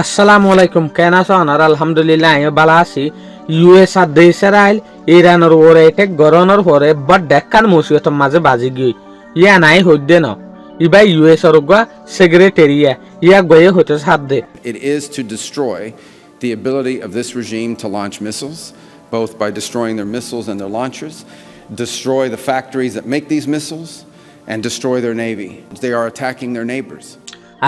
আসসালামু আলাইকুম কেন আছো আর আলহামদুলিল্লাহ আমি ভালো আছি। ইউএস আর দেশের আইল ইরানের ওরে এটেক গরনের পরে বড় ডেক্কান মুসিবতের মাঝে বাজি গই ইয়া নাই হইদে ন ইবা ইউএস এর গা সেক্রেটারিয়া ইয়া গয়ে হতে সাধ্যে। It is to destroy the ability of this regime to launch missiles, both by destroying their missiles and their launchers, destroy the factories that make these missiles, and destroy their navy. They are attacking their neighbors.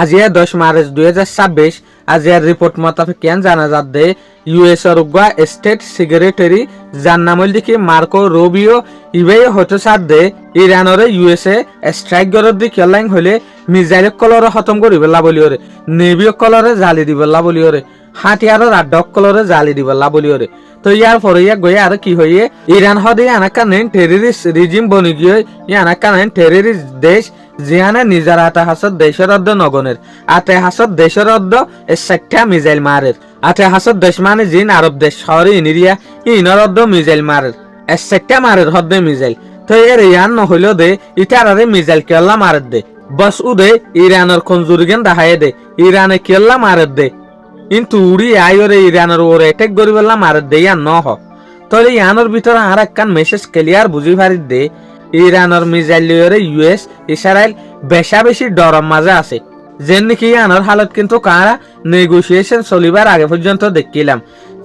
আজিয়া 10 মার্চ 2026 আজিয়ার report মোতাবেক কেন জানা যাচ্ছে US এর গা state secretary যার নাম হল দেখি মার্কো রুবিও ইবাই হতে সাধ্যে ইরানের ইউএসএ স্ট্রাইক গরর দি কেলাইং হলে মিসাইল কলরে খতম করিবেলা বলিওরে, নেভি কলরে জালি দিবেলা বলিওরে, হাতিয়ারের আডক কলরে জালি দিবেলা বলিওরে। তো ইয়ার পরে ইয়া গয়ে আর কি হইয়ে ইরান হদে আনাকানেন টেররিস্ট রিজিম বনি গিয়ে আনাকানেন টেররিস্ট দেশ জিয়ানে নিজের আতে হাসত দেশের অর্ধ নগনের আতে হাসত দেশের অর্ধ সেক্টা মিসাইল মারের আতে হাসত দেশ মানে জিন আরব দেশ শহরে ইনিরিয়া ইনর অর্ধ মিসাইল মারের সেক্টা মারের হদ্দে মিসাইল। তো এর ইয়ান নহইল দে ইটারে মিসাইল কেল্লা মারের দে বস উদে ইরানের খঞ্জুরিগেন দেখায় দে ইরানে কেল্লা মারের দে কিন্তু উড়ি আইরে ইরানের ওরে এটেক গরিবেলা মারের দে ইয়ান ন হ। তাহলে ইয়ানোর ভিতরে আর একখান মেসেজ ক্লিয়ার বুঝি পারি দে ইরানের মিসাইল লিওরে ইউএস ইসরায়েল বেশা বেশি ডরম মাঝে আছে যেন নাকি ইয়ানোর হালত কিন্তু কারা নেগোসিয়েশন চলিবার আগে পর্যন্ত দেখিলাম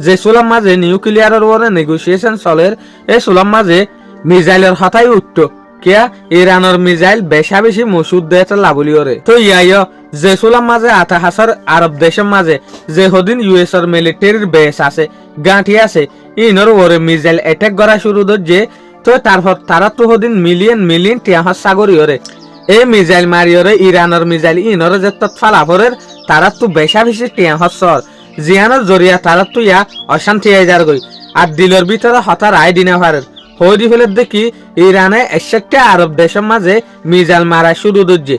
যে সুলাম মাঝে নিউক্লিয়ারের ওরে নেগোসিয়েশন চলের এই সুলাম মাঝে মিসাইলের হতাই উঠত কিয়া ইরানের মিসাইল বেশা বেশি মসুদ দেয় লাভলিওরে। তো ইয়াইয় যে সুলাম মাঝে আধা হাজার আরব দেশের মাঝে যে হদিন ইউএস এর মিলিটারির বেস আছে গাঁঠি আছে ইনর ওরে মিসাইল অ্যাটাক করা শুরু যে তো তারপর তারা তো হদিন মিলিয়ন টিয়াহর সাগরী ওরে এই মিসাইল মারিওরে ইরানের মিসাইল ইনর যে তৎফালাফরের তারা তো বেশা বেশি টিয়াহর সর জিয়ানোর জরিয়া তারা তো ইয়া অশান্তি আইজার গই আর দিলের ভিতরে হতার আই দিনা পারের হইদি ফেলের দেখি ইরানে একটা আরব দেশের মাঝে মিসাইল মারা শুরু দজ্জে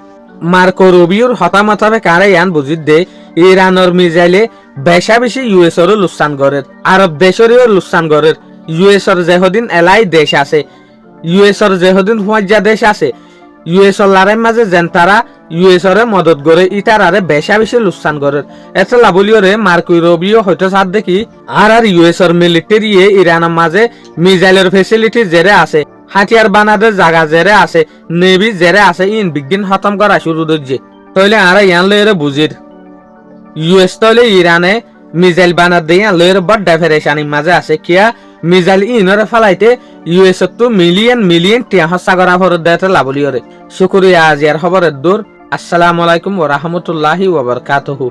মার্কো রুবিওর হতা মোতাবেক আর ইয়ান বুঝিত দে ইরানের মিসাইলে বেশা বেশি ইউএস এর লুসান গরের আরব দেশেরও লুসান গরের ইউএস এর যেহদিন এলাই দেশ আছে ইউএস এর যেহদিন হুয়াজ্জা দেশ আছে ইউএস এর লারের মাঝে যেন তারা ইউএস এর মদত করে ইটার আরে বেশা বেশি লুসান গরের এটা লাবলিওরে মার্কো রুবিও হয়তো সাথ দেখি আর ইউএস এর মিলিটারি ইরানের মাঝে মিসাইলের ফেসিলিটি জেরে আছে হাতিয়ার বানাদের জায়গা জেরে আছে নেভি জেরে আছে ইন বিজ্ঞান খতম করা শুরু দজ্জে। তাইলে আর ইয়ান লয়েরে বুঝির ইউএস তাইলে ইরানে মিসাইল বানার দিয়ে লয়ের বড় ডেফারেশানির মাঝে আছে কিয়া মিসাইল ইনরে ফেলাইতে ইউএস তো মিলিয়ন টিয়াহ সাগরা ভরত দেয়তে লাভলিওরে। শুকরিয়া আজিয়ার খবরের দূর। আসসালামু আলাইকুম ওয়া রাহমাতুল্লাহি ওয়া বারাকাতুহু।